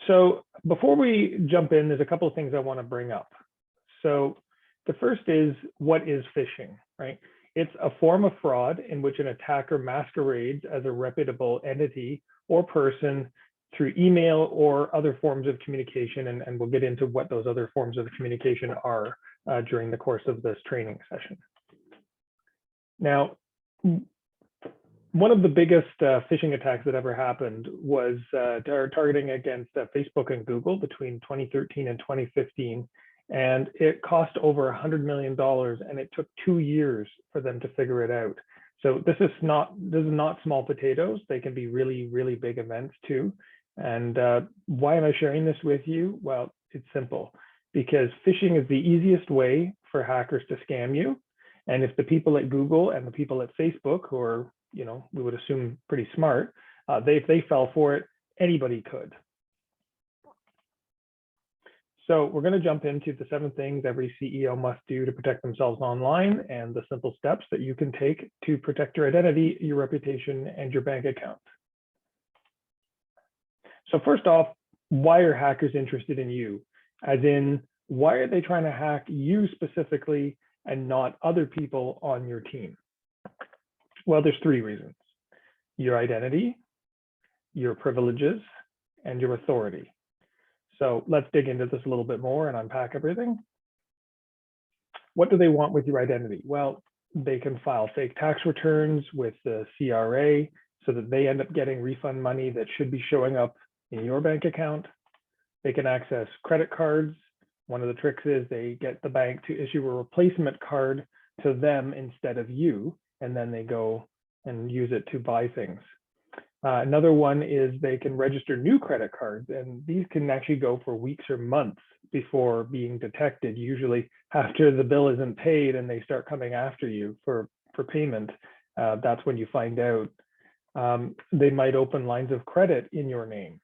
So before we jump in, there's a couple of things I want to bring up. So the first is, what is phishing, right? It's a form of fraud in which an attacker masquerades as a reputable entity or person through email or other forms of communication, and we'll get into what those other forms of communication are during the course of this training session. Now, one of the biggest phishing attacks that ever happened was targeting against Facebook and Google between 2013 and 2015. And it cost over $100 million, and it took 2 years for them to figure it out. So this is not small potatoes. They can be really, really big events too. And why am I sharing this with you? Well, it's simple, because phishing is the easiest way for hackers to scam you. And if the people at Google and the people at Facebook, who are, we would assume pretty smart, if they fell for it, anybody could. So we're going to jump into the 7 things every CEO must do to protect themselves online, and the simple steps that you can take to protect your identity, your reputation, and your bank account. So first off, why are hackers interested in you? As in, why are they trying to hack you specifically and not other people on your team? Well, there's 3 reasons: your identity, your privileges, and your authority. So let's dig into this a little bit more and unpack everything. What do they want with your identity? Well, they can file fake tax returns with the CRA so that they end up getting refund money that should be showing up in your bank account. They can access credit cards. One of the tricks is they get the bank to issue a replacement card to them instead of you, and then they go and use it to buy things. Another one is they can register new credit cards, and these can actually go for weeks or months before being detected. Usually after the bill isn't paid and they start coming after you for payment, that's when you find out. They might open lines of credit in your name.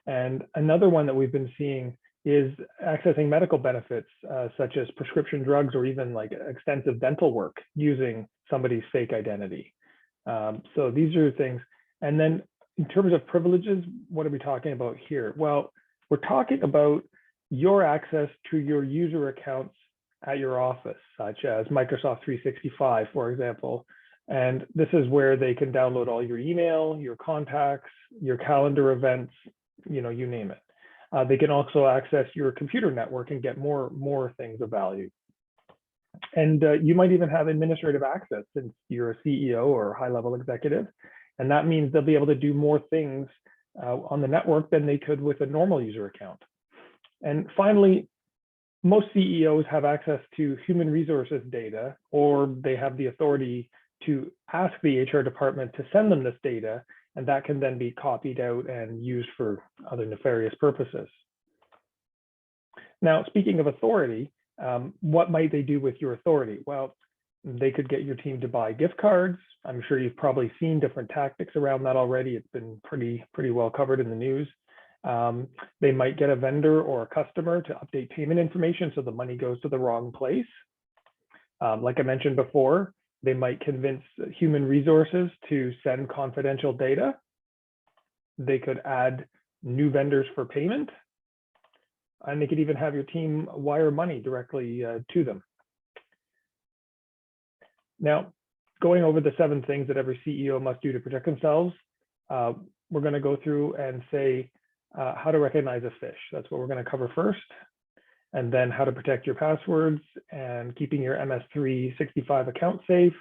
And another one that we've been seeing is accessing medical benefits, such as prescription drugs or even like extensive dental work using somebody's fake identity. So these are things. And then in terms of privileges, what are we talking about here? Well, we're talking about your access to your user accounts at your office, such as Microsoft 365, for example. And this is where they can download all your email, your contacts, your calendar events, you name it. They can also access your computer network and get more things of value. And you might even have administrative access since you're a CEO or a high-level executive. And that means they'll be able to do more things on the network than they could with a normal user account. And finally, most CEOs have access to human resources data, or they have the authority to ask the HR department to send them this data, and that can then be copied out and used for other nefarious purposes. Now, speaking of authority, what might they do with your authority? Well, they could get your team to buy gift cards. I'm sure you've probably seen different tactics around that already. It's been pretty well covered in the news. They might get a vendor or a customer to update payment information so the money goes to the wrong place. Like I mentioned before, they might convince human resources to send confidential data. They could add new vendors for payment. And they could even have your team wire money directly to them. Now, going over the 7 things that every CEO must do to protect themselves, we're going to go through and say how to recognize a phish. That's what we're going to cover first. And then how to protect your passwords and keeping your MS-365 account safe.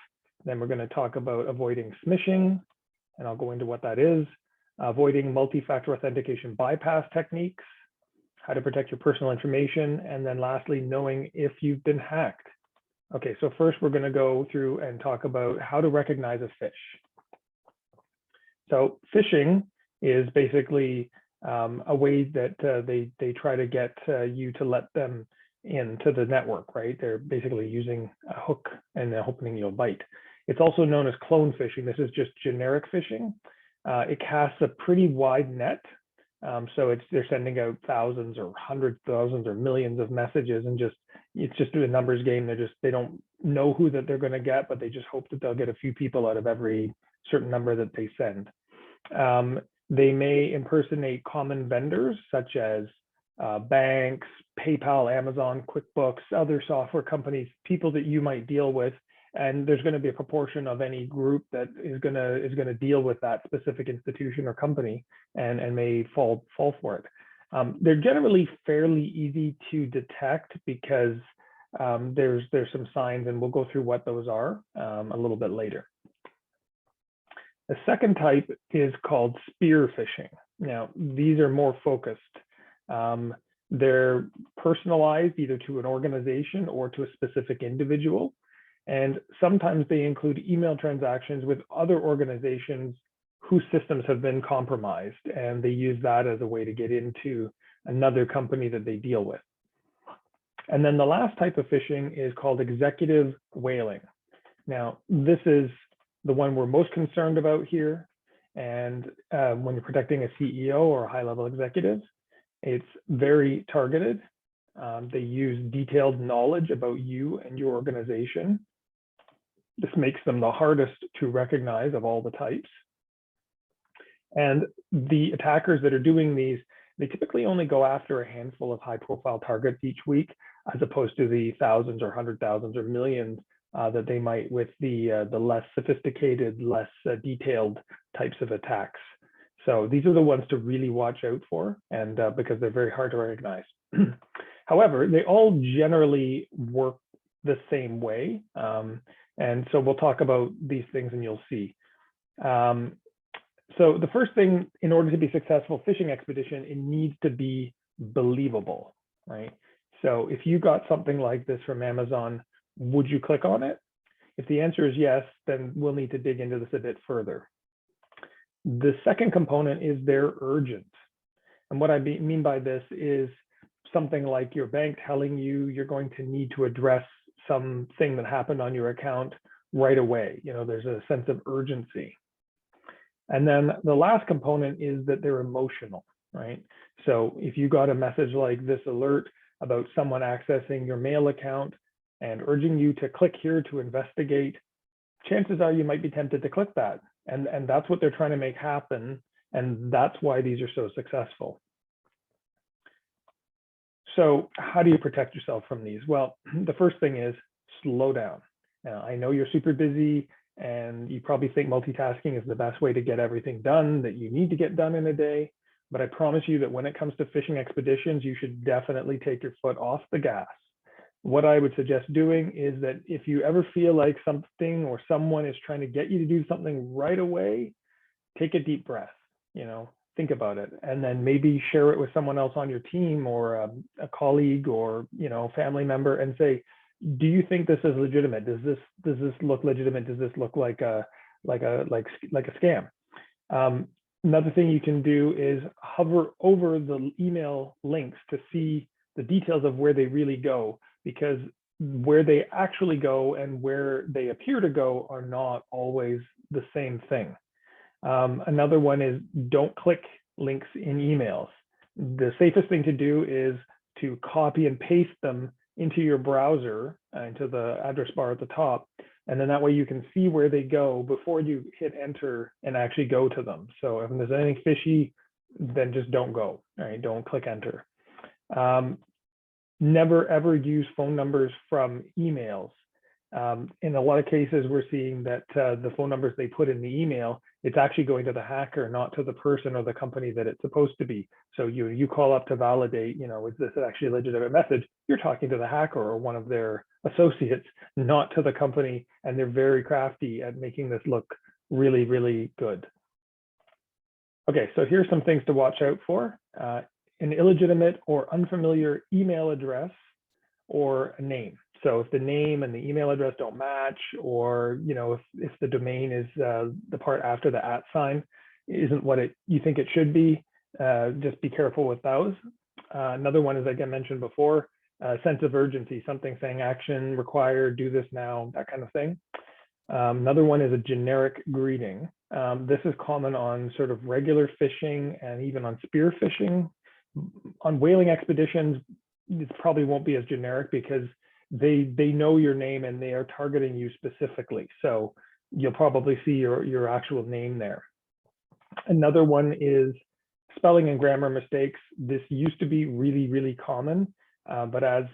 Then we're going to talk about avoiding smishing, and I'll go into what that is, avoiding multi-factor authentication bypass techniques, how to protect your personal information, and then lastly, knowing if you've been hacked. Okay, so first we're going to go through and talk about how to recognize a phish. So phishing is basically a way that they try to get you to let them into the network, right? They're basically using a hook and they're hoping you'll bite. It's also known as clone phishing. This is just generic phishing. It casts a pretty wide net. So they're sending out thousands or hundreds of thousands or millions of messages, and it's just a numbers game. They don't know who that they're going to get, but they just hope that they'll get a few people out of every certain number that they send. They may impersonate common vendors such as banks, PayPal, Amazon, QuickBooks, other software companies, people that you might deal with. And there's going to be a proportion of any group that is going to deal with that specific institution or company and may fall for it. They're generally fairly easy to detect because there's some signs, and we'll go through what those are a little bit later. The second type is called spear phishing. Now, these are more focused. They're personalized either to an organization or to a specific individual. And sometimes they include email transactions with other organizations whose systems have been compromised, and they use that as a way to get into another company that they deal with. And then the last type of phishing is called executive whaling. Now, this is the one we're most concerned about here. And when you're protecting a CEO or a high-level executive, it's very targeted. They use detailed knowledge about you and your organization. This makes them the hardest to recognize of all the types. And the attackers that are doing these, they typically only go after a handful of high-profile targets each week, as opposed to the thousands or hundred thousands or millions that they might with the less sophisticated, less detailed types of attacks. So these are the ones to really watch out for, and because they're very hard to recognize. However, they all generally work the same way. And so we'll talk about these things and you'll see. So the first thing, in order to be successful phishing expedition, it needs to be believable, right? So if you got something like this from Amazon, would you click on it? If the answer is yes, then we'll need to dig into this a bit further. The second component is they're urgent. And what I mean by this is something like your bank telling you you're going to need to address something that happened on your account right away. You know, there's a sense of urgency. And then the last component is that they're emotional, right? So if you got a message like this alert about someone accessing your mail account and urging you to click here to investigate, chances are you might be tempted to click that. And that's what they're trying to make happen. And that's why these are so successful. So how do you protect yourself from these? Well, the first thing is slow down. Now, I know you're super busy and you probably think multitasking is the best way to get everything done that you need to get done in a day. But I promise you that when it comes to phishing expeditions, you should definitely take your foot off the gas. What I would suggest doing is that if you ever feel like something or someone is trying to get you to do something right away, take a deep breath, you know, think about it, and then maybe share it with someone else on your team or a colleague or, you know, family member and say, do you think this is legitimate? Does this look legitimate? Does this look like a scam? Another thing you can do is hover over the email links to see the details of where they really go, because where they actually go and where they appear to go are not always the same thing. Another one is don't click links in emails. The safest thing to do is to copy and paste them into your browser, into the address bar at the top. And then that way you can see where they go before you hit enter and actually go to them. So if there's anything fishy, then just don't go, right? Don't click enter. Never ever use phone numbers from emails. In a lot of cases, we're seeing that the phone numbers they put in the email, it's actually going to the hacker, not to the person or the company that it's supposed to be. So you call up to validate, you know, is this actually a legitimate message? You're talking to the hacker or one of their associates, not to the company. And they're very crafty at making this look really, really good. Okay, so here's some things to watch out for. An illegitimate or unfamiliar email address or a name. So if the name and the email address don't match, or, you know, if the domain is the part after the @ sign isn't what you think it should be, just be careful with those. Another one is, like I mentioned before, sense of urgency, something saying action required, do this now, that kind of thing. Another one is a generic greeting. This is common on sort of regular phishing and even on spear phishing. On whaling expeditions, it probably won't be as generic because they know your name and they are targeting you specifically. So you'll probably see your actual name there. Another one is spelling and grammar mistakes. This used to be really, really common, but as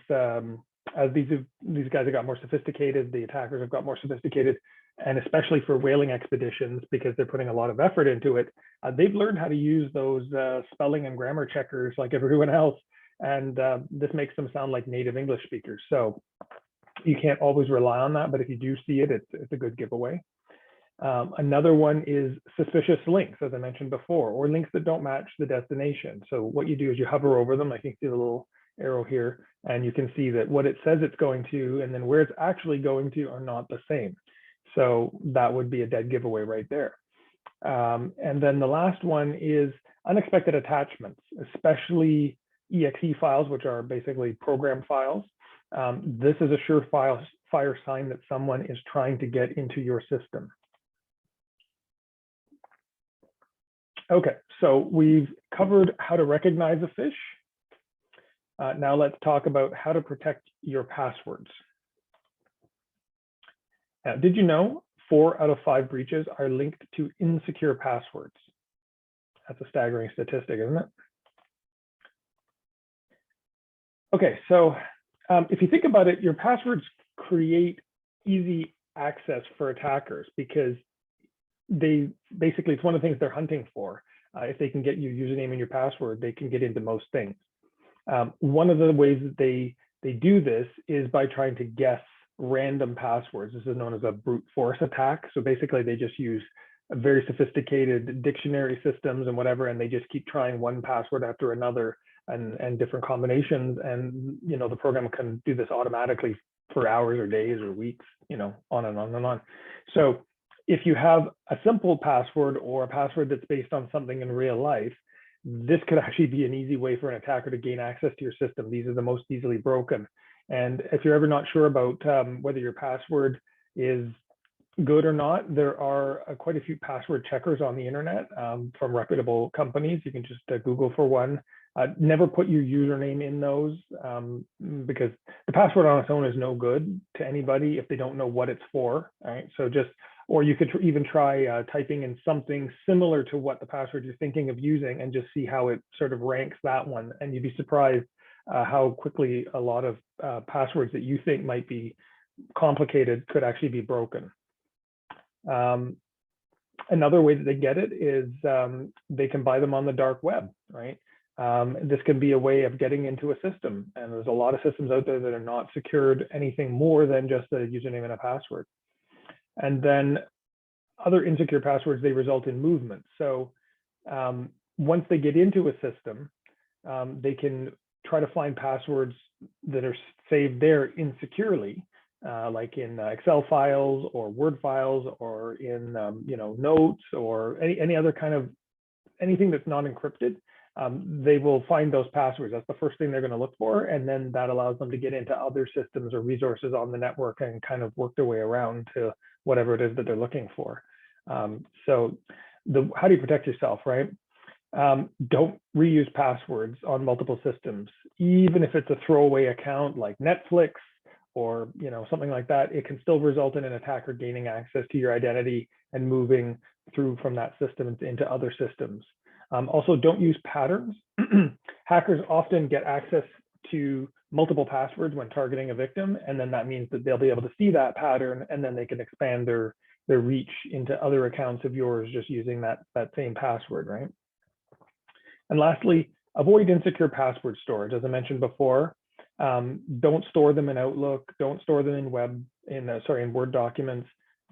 these guys have got more sophisticated, the attackers have got more sophisticated, and especially for whaling expeditions, because they're putting a lot of effort into it, they've learned how to use those spelling and grammar checkers like everyone else, and this makes them sound like native English speakers. So you can't always rely on that, but if you do see it, it's a good giveaway. Another one is suspicious links, as I mentioned before, or links that don't match the destination. So what you do is you hover over them. I can see the little arrow here, and you can see that what it says it's going to and then where it's actually going to are not the same. So that would be a dead giveaway right there. And then the last one is unexpected attachments, especially exe files, which are basically program files. This is a surefire sign that someone is trying to get into your system. Okay, so we've covered how to recognize a fish. Now let's talk about how to protect your passwords. Now, did you know 4 out of 5 breaches are linked to insecure passwords? That's a staggering statistic, isn't it? Okay, so if you think about it, your passwords create easy access for attackers because it's one of the things they're hunting for. If they can get your username and your password, they can get into most things. One of the ways that they do this is by trying to guess random passwords. This is known as a brute force attack. So basically they just use very sophisticated dictionary systems and whatever, and they just keep trying one password after another and different combinations. And, you know, the program can do this automatically for hours or days or weeks, you know, on and on and on. So if you have a simple password or a password that's based on something in real life, this could actually be an easy way for an attacker to gain access to your system. These are the most easily broken. And if you're ever not sure about whether your password is good or not, there are quite a few password checkers on the internet from reputable companies. You can just Google for one. Never put your username in those because the password on its own is no good to anybody if they don't know what it's for. All right, so just, or you could even try typing in something similar to what the password you're thinking of using and just see how it sort of ranks that one. And you'd be surprised how quickly a lot of passwords that you think might be complicated could actually be broken. Another way that they get it is they can buy them on the dark web, right? This can be a way of getting into a system. And there's a lot of systems out there that are not secured anything more than just a username and a password. And then other insecure passwords, they result in movement. So once they get into a system, they can try to find passwords that are saved there insecurely, like in Excel files or Word files or in notes or any other kind of anything that's not encrypted. They will find those passwords. That's the first thing they're going to look for, and then that allows them to get into other systems or resources on the network and kind of work their way around to whatever it is that they're looking for. So how do you protect yourself, right? Don't reuse passwords on multiple systems, even if it's a throwaway account like Netflix or something like that. It can still result in an attacker gaining access to your identity and moving through from that system into other systems. Also, don't use patterns. Hackers often get access to multiple passwords when targeting a victim, and then that means that they'll be able to see that pattern, and then they can expand their reach into other accounts of yours just using that same password, right? And lastly, avoid insecure password storage. As I mentioned before, don't store them in Outlook. Don't store them in Word documents.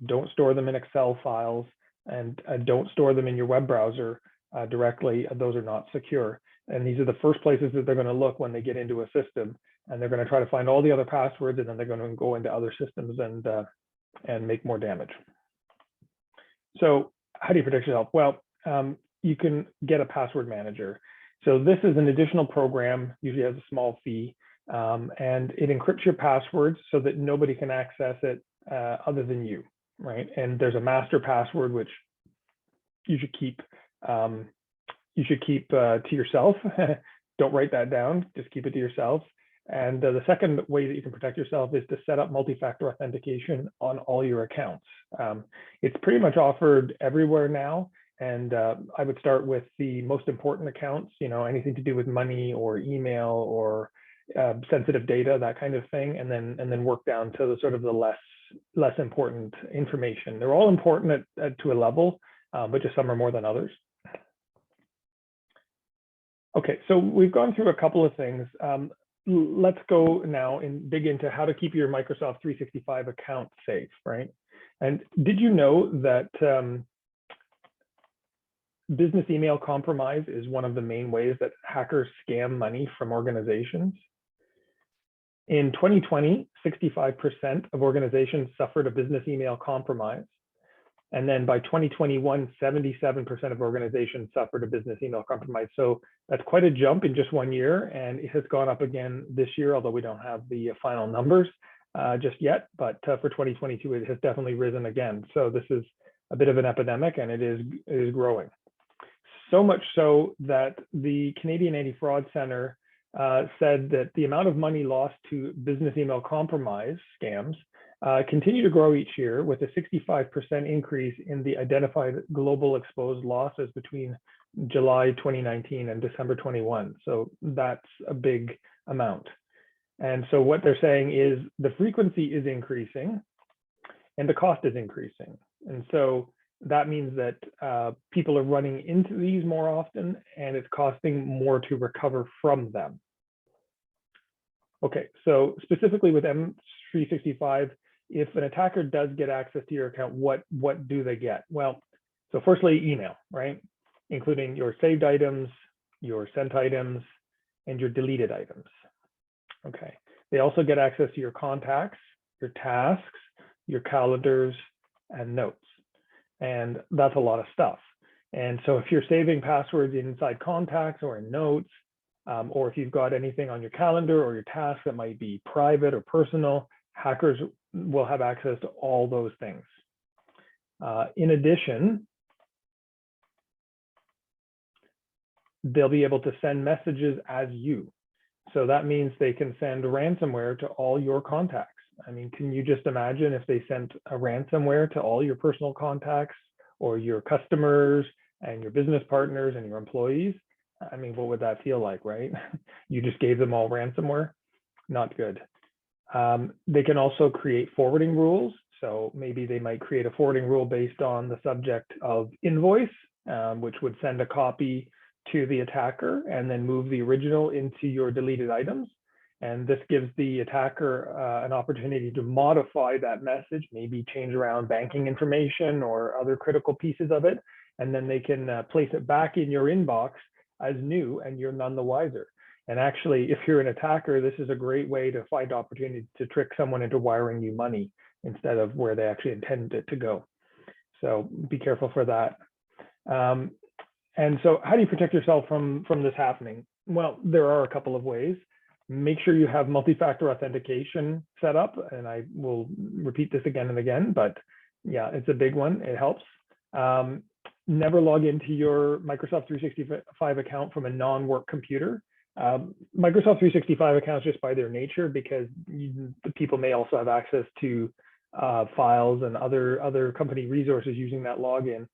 Don't store them in Excel files, and don't store them in your web browser directly. Those are not secure. And these are the first places that they're going to look when they get into a system, and they're going to try to find all the other passwords, and then they're going to go into other systems and make more damage. So how do you protect yourself? Well, you can get a password manager. So this is an additional program, usually has a small fee, and it encrypts your passwords so that nobody can access it other than you, right? And there's a master password, which you should keep to yourself. Don't write that down, just keep it to yourself. And the second way that you can protect yourself is to set up multi-factor authentication on all your accounts. It's pretty much offered everywhere now. And I would start with the most important accounts, anything to do with money or email or sensitive data, that kind of thing, and then work down to the sort of the less important information. They're all important to a level, but just some are more than others. Okay, so we've gone through a couple of things. Let's go now and dig into how to keep your Microsoft 365 account safe, right? And did you know that business email compromise is one of the main ways that hackers scam money from organizations? In 2020, 65% of organizations suffered a business email compromise. And then by 2021, 77% of organizations suffered a business email compromise. So that's quite a jump in just 1 year. And it has gone up again this year, although we don't have the final numbers just yet. But for 2022, it has definitely risen again. So this is a bit of an epidemic, and it is growing. So much so that the Canadian Anti-Fraud Centre said that the amount of money lost to business email compromise scams continue to grow each year, with a 65% increase in the identified global exposed losses between July 2019 and December 21. So that's a big amount. And so what they're saying is the frequency is increasing and the cost is increasing. And so that means that people are running into these more often, and it's costing more to recover from them. Okay, so specifically with M365, if an attacker does get access to your account, what do they get? Well, so firstly, email, right? Including your saved items, your sent items, and your deleted items. Okay, they also get access to your contacts, your tasks, your calendars, and notes. And that's a lot of stuff. And so if you're saving passwords inside contacts or in notes, or if you've got anything on your calendar or your tasks that might be private or personal, hackers will have access to all those things. In addition, they'll be able to send messages as you. So that means they can send ransomware to all your contacts. I mean, can you just imagine if they sent a ransomware to all your personal contacts or your customers and your business partners and your employees? I mean, what would that feel like, right? You just gave them all ransomware. Not good. They can also create forwarding rules. So maybe they might create a forwarding rule based on the subject of invoice, which would send a copy to the attacker and then move the original into your deleted items. And this gives the attacker an opportunity to modify that message, maybe change around banking information or other critical pieces of it. And then they can place it back in your inbox as new, and you're none the wiser. And actually, if you're an attacker, this is a great way to find opportunity to trick someone into wiring you money instead of where they actually intended it to go. So be careful for that. And so how do you protect yourself from this happening? Well, there are a couple of ways. Make sure you have multi-factor authentication set up, and I will repeat this again and again, but yeah, it's a big one. It helps. Never log into your Microsoft 365 account from a non-work computer. Microsoft 365 accounts, just by their nature, because the people may also have access to files and other company resources using that login.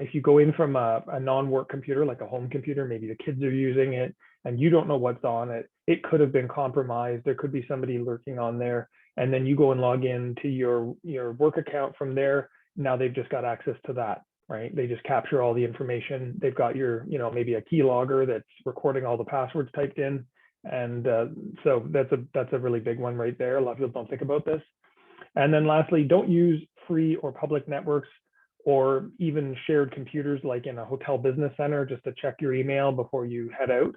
If you go in from a non-work computer, like a home computer, maybe the kids are using it and you don't know what's on it, it could have been compromised. There could be somebody lurking on there, and then you go and log in to your work account from there. Now they've just got access to that, right? They just capture all the information. They've got your, maybe a keylogger that's recording all the passwords typed in. And so that's a really big one right there. A lot of people don't think about this. And then lastly, don't use free or public networks or even shared computers like in a hotel business center just to check your email before you head out.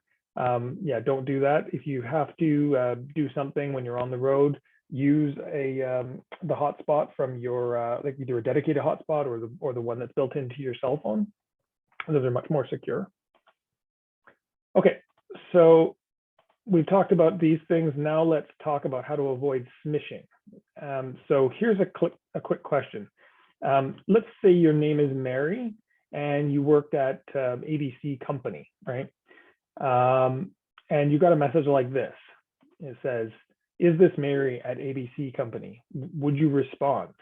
Yeah, don't do that. If you have to do something when you're on the road, use the hotspot from your like either a dedicated hotspot or the one that's built into your cell phone. Those are much more secure. Okay, so we've talked about these things. Now let's talk about how to avoid smishing. So here's a quick question. Let's say your name is Mary and you worked at ABC company, right? And you got a message like this. It says, "Is this Mary at ABC company?" Would you respond?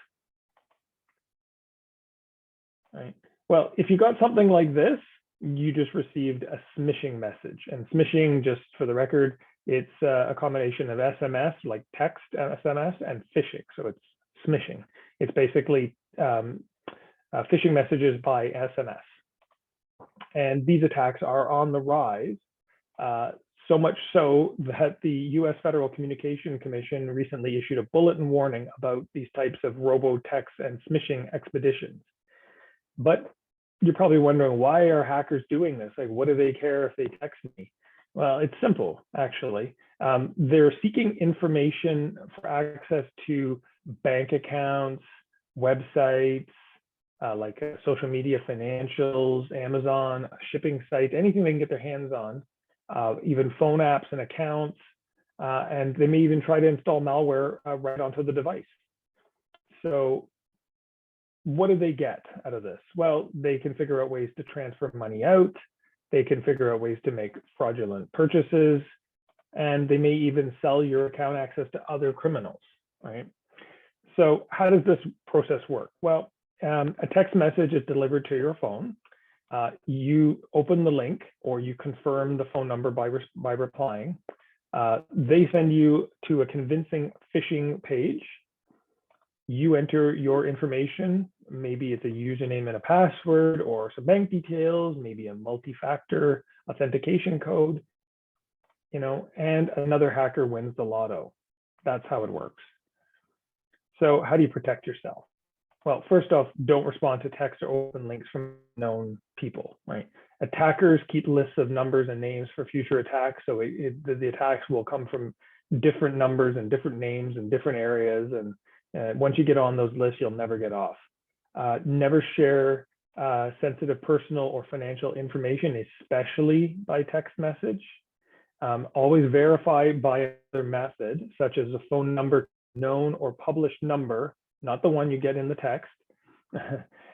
Right? Well, if you got something like this, you just received a smishing message. And smishing, just for the record, it's a combination of SMS, like text SMS, and phishing. So it's smishing. It's basically phishing messages by SMS. And these attacks are on the rise, so much so that the US Federal Communication Commission recently issued a bulletin warning about these types of robo-text and smishing expeditions. But you're probably wondering, why are hackers doing this? Like, what do they care if they text me? Well, it's simple, actually. They're seeking information for access to bank accounts, websites, like social media, financials, Amazon, shipping sites, anything they can get their hands on, even phone apps and accounts. And they may even try to install malware right onto the device. So what do they get out of this? Well, they can figure out ways to transfer money out. They can figure out ways to make fraudulent purchases, and they may even sell your account access to other criminals, right? So how does this process work? Well, a text message is delivered to your phone. You open the link, or you confirm the phone number by replying. They send you to a convincing phishing page. You enter your information. Maybe it's a username and a password, or some bank details, maybe a multi-factor authentication code, and another hacker wins the lotto. That's how it works. So how do you protect yourself? Well, first off, don't respond to text or open links from known people, right? Attackers keep lists of numbers and names for future attacks. So the attacks will come from different numbers and different names in different areas. And once you get on those lists, you'll never get off. Never share sensitive personal or financial information, especially by text message. Always verify by another method, such as a phone number, known or published number, not the one you get in the text.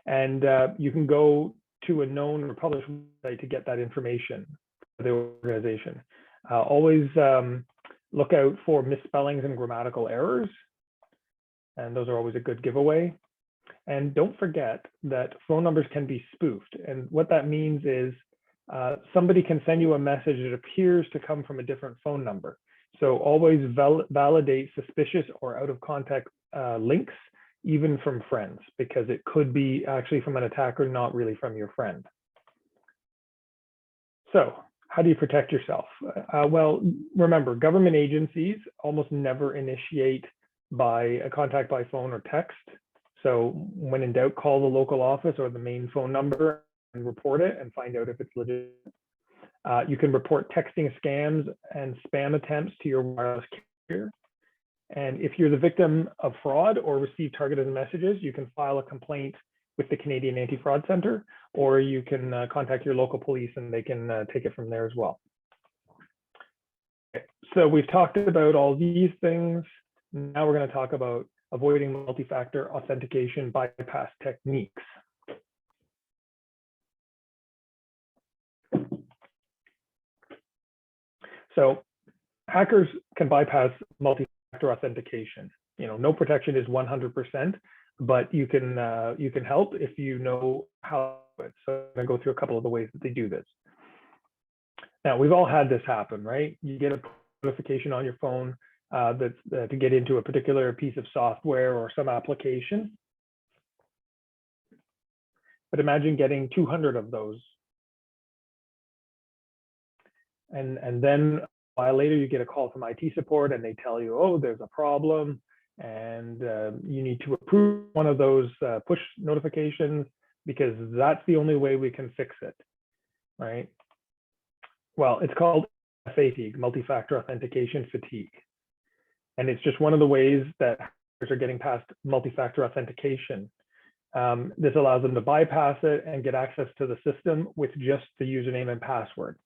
And you can go to a known or published website to get that information for the organization. Always look out for misspellings and grammatical errors. And those are always a good giveaway. And don't forget that phone numbers can be spoofed. And what that means is somebody can send you a message that appears to come from a different phone number. So always validate suspicious or out of contact links, even from friends, because it could be actually from an attacker, not really from your friend. So how do you protect yourself? Well, remember, government agencies almost never initiate by a contact by phone or text. So when in doubt, call the local office or the main phone number and report it and find out if it's legit. You can report texting scams and spam attempts to your wireless carrier. And if you're the victim of fraud or receive targeted messages, you can file a complaint with the Canadian Anti-Fraud Centre, or you can contact your local police and they can take it from there as well. Okay. So we've talked about all these things. Now we're going to talk about avoiding multi-factor authentication bypass techniques. So hackers can bypass multi-factor authentication. No protection is 100%, but you can help if you know how to do it. So I'm going to go through a couple of the ways that they do this. Now, we've all had this happen, right? You get a notification on your phone that's to get into a particular piece of software or some application. But imagine getting 200 of those. And then a while later, you get a call from IT support and they tell you, oh, there's a problem and you need to approve one of those push notifications because that's the only way we can fix it, right? Well, it's called fatigue, multi-factor authentication fatigue. And it's just one of the ways that hackers are getting past multi-factor authentication. This allows them to bypass it and get access to the system with just the username and password.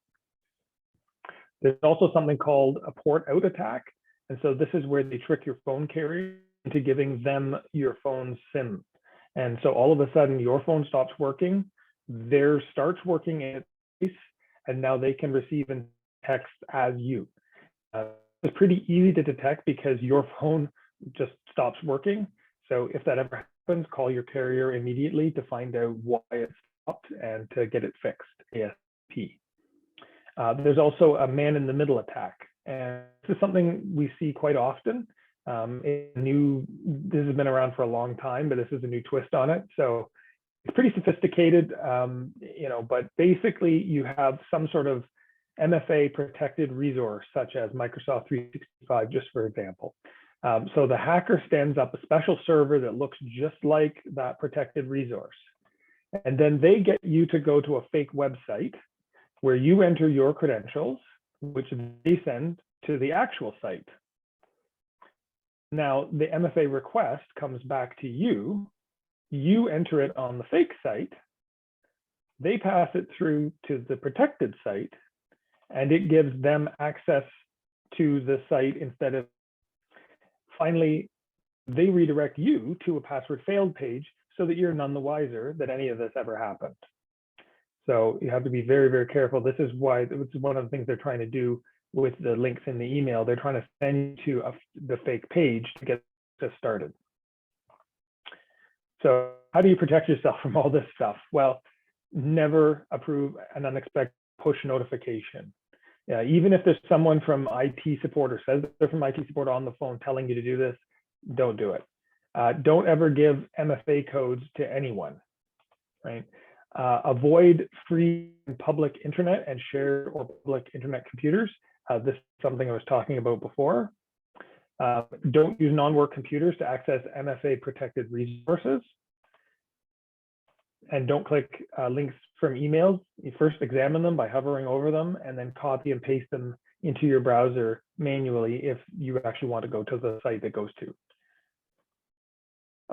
There's also something called a port out attack. And so this is where they trick your phone carrier into giving them your phone's SIM. And so all of a sudden your phone stops working, theirs starts working in its place, and now they can receive and text as you. It's pretty easy to detect because your phone just stops working. So if that ever happens, call your carrier immediately to find out why it's and to get it fixed ASAP. There's also a man-in-the-middle attack, and this is something we see quite often. This has been around for a long time, but this is a new twist on it. So it's pretty sophisticated, but basically you have some sort of MFA protected resource, such as Microsoft 365, just for example. So the hacker stands up a special server that looks just like that protected resource. And then they get you to go to a fake website where you enter your credentials, which they send to the actual site. Now, the MFA request comes back to you. You enter it on the fake site. They pass it through to the protected site, and it gives them access to the site instead of. Finally, they redirect you to a password failed page so that you're none the wiser that any of this ever happened. So you have to be very, very careful. This is why it's one of the things they're trying to do with the links in the email. They're trying to send you to the fake page to get this started. So how do you protect yourself from all this stuff? Well, never approve an unexpected push notification. Even if there's someone from IT support or says they're from IT support on the phone telling you to do this, don't do it. Don't ever give MFA codes to anyone, right? Avoid free public internet and shared or public internet computers. This is something I was talking about before. Don't use non-work computers to access MFA protected resources. And don't click links from emails. You first examine them by hovering over them and then copy and paste them into your browser manually if you actually want to go to the site that goes to.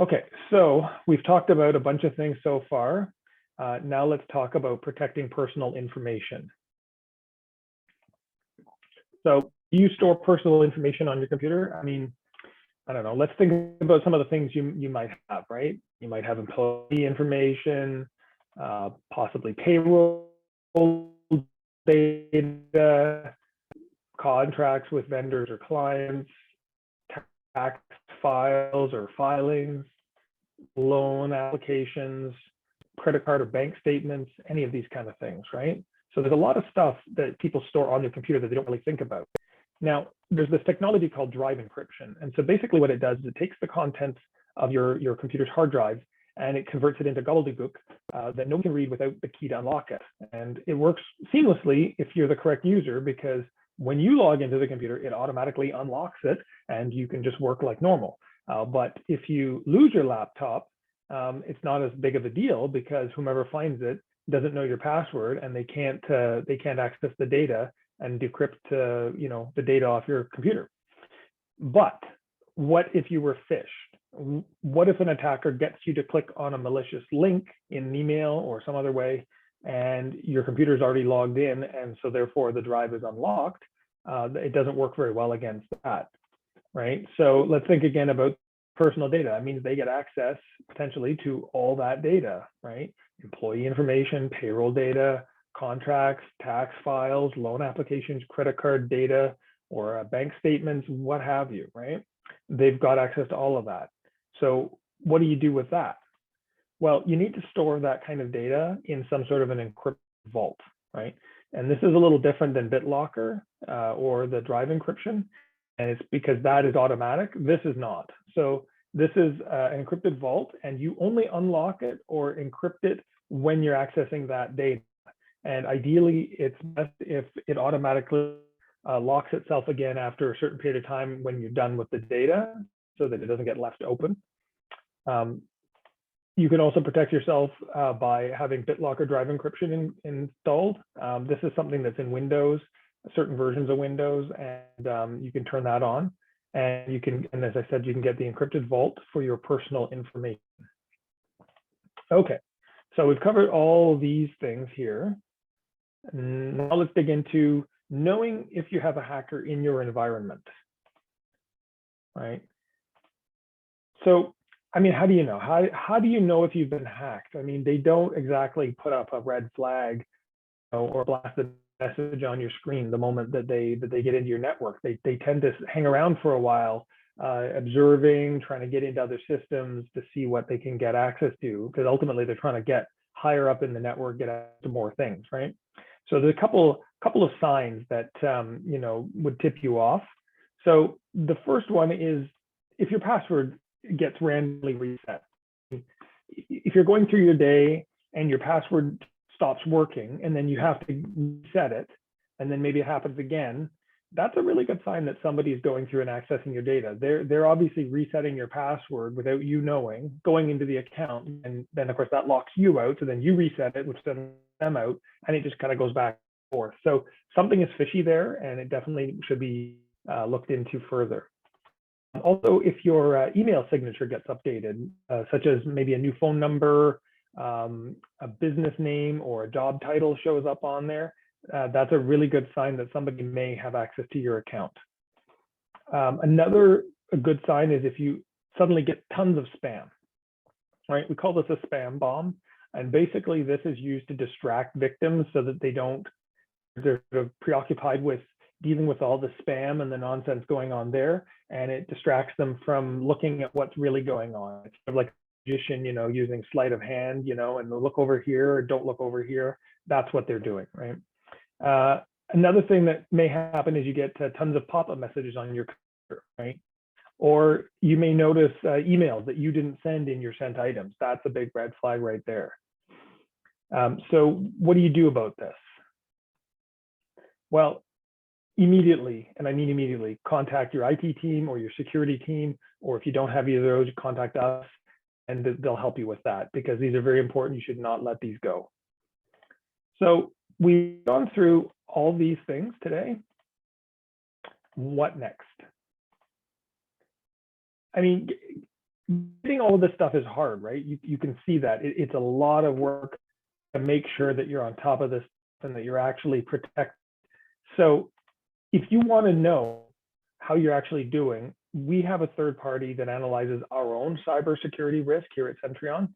Okay, so we've talked about a bunch of things so far. Now let's talk about protecting personal information. So you store personal information on your computer? I mean, I don't know, let's think about some of the things you might have, right? You might have employee information, possibly payroll data, contracts with vendors or clients, tax files or filings, loan applications, credit card or bank statements, any of these kind of things, right? So there's a lot of stuff that people store on their computer that they don't really think about. Now, there's this technology called drive encryption. And so basically what it does is it takes the contents of your computer's hard drive and it converts it into gobbledygook that no one can read without the key to unlock it. And it works seamlessly if you're the correct user, because when you log into the computer, it automatically unlocks it and you can just work like normal. But if you lose your laptop, it's not as big of a deal because whomever finds it doesn't know your password and they can't access the data and decrypt the data off your computer. But what if you were phished? What if an attacker gets you to click on a malicious link in an email or some other way, and your computer is already logged in, and so therefore the drive is unlocked? It doesn't work very well against that, right? So let's think again about personal data. That means they get access potentially to all that data, right? Employee information, payroll data, contracts, tax files, loan applications, credit card data, or bank statements, what have you, right? They've got access to all of that. So what do you do with that? Well, you need to store that kind of data in some sort of an encrypted vault, right? And this is a little different than BitLocker or the drive encryption. And it's because that is automatic. This is not. So this is an encrypted vault, and you only unlock it or encrypt it when you're accessing that data. And ideally, it's best if it automatically locks itself again after a certain period of time when you're done with the data, so that it doesn't get left open. You can also protect yourself by having BitLocker drive encryption installed. This is something that's in Windows, certain versions of Windows, and you can turn that on. And you can, and as I said, you can get the encrypted vault for your personal information. Okay, so we've covered all these things here. Now let's dig into knowing if you have a hacker in your environment, right? So, I mean, how do you know? How do you know if you've been hacked? I mean, they don't exactly put up a red flag or blast a message on your screen the moment that they get into your network. They tend to hang around for a while, observing, trying to get into other systems to see what they can get access to, because ultimately they're trying to get higher up in the network get access to more things, right? So there's a couple of signs that would tip you off. So the first one is if your password gets randomly reset. If you're going through your day and your password stops working and then you have to reset it, and then maybe it happens again, that's a really good sign that somebody is going through and accessing your data. They're obviously resetting your password without you knowing, going into the account, and then of course that locks you out. So then you reset it, which sends them out, and it just kind of goes back and forth. So something is fishy there, and it definitely should be looked into further. Also, if your email signature gets updated, such as maybe a new phone number, a business name, or a job title shows up on there, that's a really good sign that somebody may have access to your account. Another good sign is if you suddenly get tons of spam, right? We call this a spam bomb. And basically this is used to distract victims so that they're sort of preoccupied with dealing with all the spam and the nonsense going on there. And it distracts them from looking at what's really going on. It's sort of like a magician, using sleight of hand, and look over here or don't look over here. That's what they're doing, right? Another thing that may happen is you get tons of pop-up messages on your computer, right? Or you may notice emails that you didn't send in your sent items. That's a big red flag right there. So what do you do about this? Well, immediately, and I mean immediately, contact your IT team or your security team, or if you don't have either of those, contact us and they'll help you with that, because these are very important. You should not let these go. So we've gone through all these things today. What next? I mean, getting all of this stuff is hard, right? You can see that. It's a lot of work to make sure that you're on top of this and that you're actually protected. So if you want to know how you're actually doing, we have a third party that analyzes our own cybersecurity risk here at Centrion.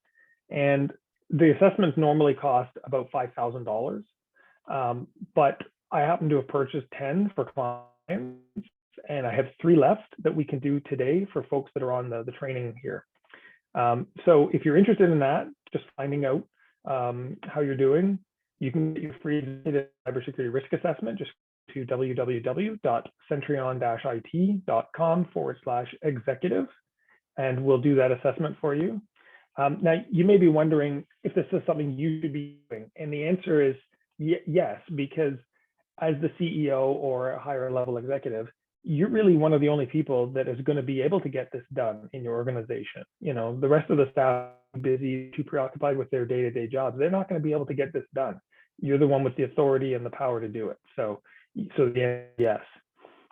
And the assessments normally cost about $5,000. But I happen to have purchased 10 for clients, and I have 3 left that we can do today for folks that are on the training here. So if you're interested in that, just finding out how you're doing, you can get your free cybersecurity risk assessment. Just to www.centrion-it.com/executive, and we'll do that assessment for you. Now, you may be wondering if this is something you should be doing, and the answer is yes, because as the CEO or a higher level executive, you're really one of the only people that is going to be able to get this done in your organization. The rest of the staff are busy, too preoccupied with their day-to-day jobs. They're not going to be able to get this done. You're the one with the authority and the power to do it. So the answer is yes.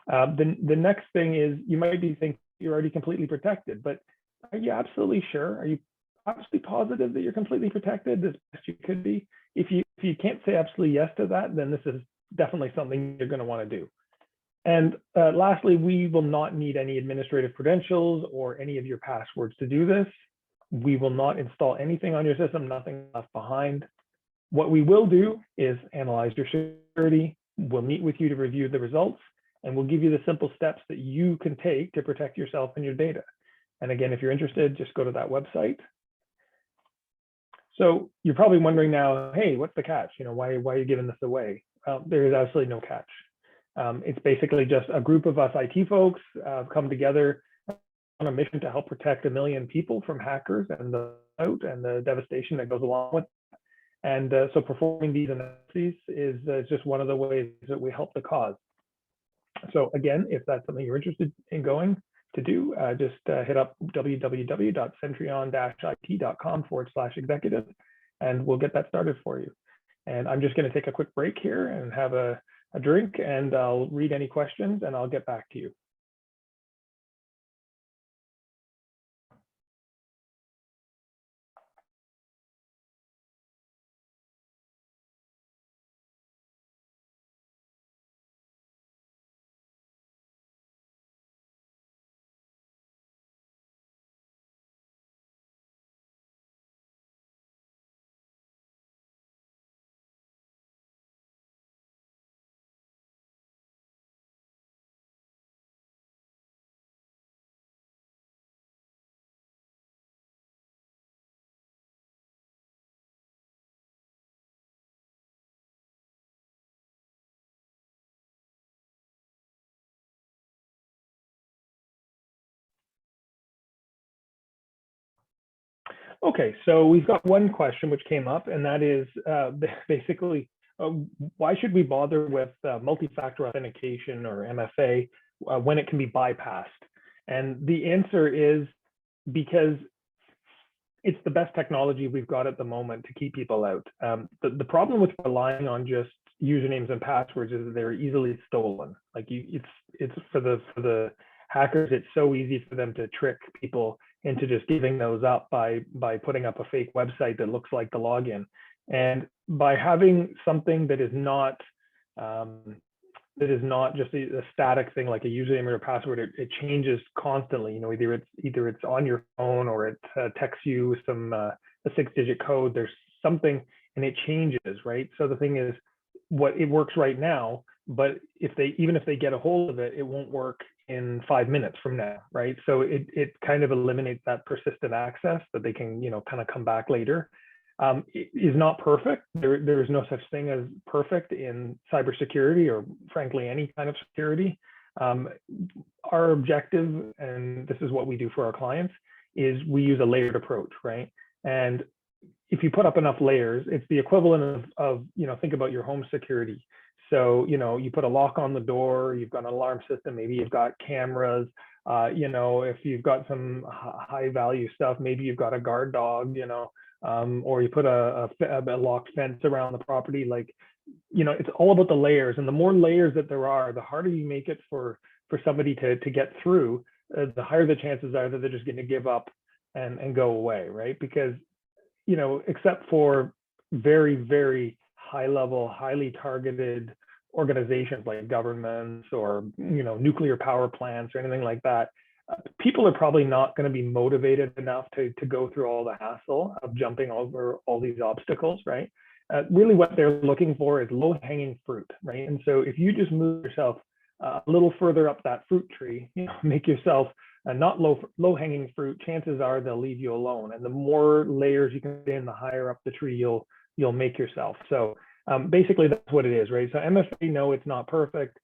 The next thing is, you might be thinking you're already completely protected, but are you absolutely sure? Are you absolutely positive that you're completely protected as best you could be? If you can't say absolutely yes to that, then this is definitely something you're going to want to do. And lastly, we will not need any administrative credentials or any of your passwords to do this. We will not install anything on your system, nothing left behind. What we will do is analyze your security. We'll meet with you to review the results, and we'll give you the simple steps that you can take to protect yourself and your data. And again, if you're interested, just go to that website. So you're probably wondering now, hey, what's the catch? Why are you giving this away? There is absolutely no catch. It's basically just a group of us IT folks come together on a mission to help protect 1 million people from hackers and the devastation that goes along with it. And so performing these analyses is just one of the ways that we help the cause. So again, if that's something you're interested in going to do, just hit up www.centrion-it.com/executive, and we'll get that started for you. And I'm just going to take a quick break here and have a drink, and I'll read any questions and I'll get back to you. Okay, so we've got one question which came up, and that is basically, uh, why should we bother with multi-factor authentication or MFA when it can be bypassed? And the answer is because it's the best technology we've got at the moment to keep people out. The problem with relying on just usernames and passwords is that they're easily stolen. Like it's for the hackers, it's so easy for them to trick people into just giving those up by putting up a fake website that looks like the login. And by having something um, that is not just a static thing like a username or a password. It changes constantly. You know, either it's on your phone or it texts you some a 6-digit code. There's something and it changes, right? So the thing is, what it works right now, but even if they get a hold of it, it won't work in 5 minutes from now, right? So it kind of eliminates that persistent access that they can, you know, kind of come back later. It is not perfect. There is no such thing as perfect in cybersecurity or frankly any kind of security. Um, our objective, and this is what we do for our clients, is we use a layered approach, right? And if you put up enough layers, it's the equivalent of you know, think about your home security. So, you know, you put a lock on the door, you've got an alarm system, maybe you've got cameras, you know, if you've got some high value stuff, maybe you've got a guard dog, you know, or you put a locked fence around the property. Like, you know, it's all about the layers, and the more layers that there are, the harder you make it for somebody to get through, the higher the chances are that they're just going to give up and go away, right? Because, you know, except for very, very high level, highly targeted organizations like governments or, you know, nuclear power plants or anything like that, people are probably not going to be motivated enough to go through all the hassle of jumping over all these obstacles, right? Really what they're looking for is low hanging fruit, right? And so if you just move yourself a little further up that fruit tree, you know, make yourself not low hanging fruit, chances are they'll leave you alone. And the more layers you can put in, the higher up the tree you'll make yourself. So basically that's what it is, right? So MFA, no, it's not perfect.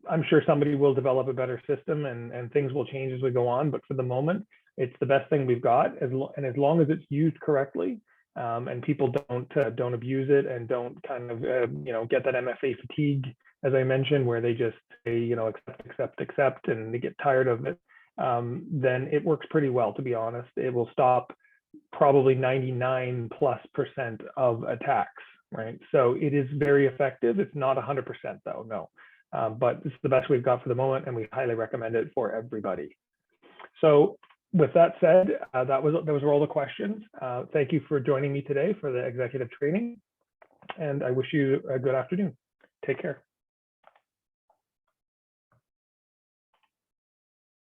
I'm sure somebody will develop a better system and things will change as we go on. But for the moment, it's the best thing we've got. And as long as it's used correctly, and people don't abuse it and don't kind of you know, get that MFA fatigue, as I mentioned, where they just say, you know, accept, and they get tired of it, then it works pretty well, to be honest. It will stop probably 99+% of attacks, right? So it is very effective. It's not 100% though, no. But it's the best we've got for the moment, and we highly recommend it for everybody. So with that said, those were all the questions. Thank you for joining me today for the executive training, and I wish you a good afternoon. Take care.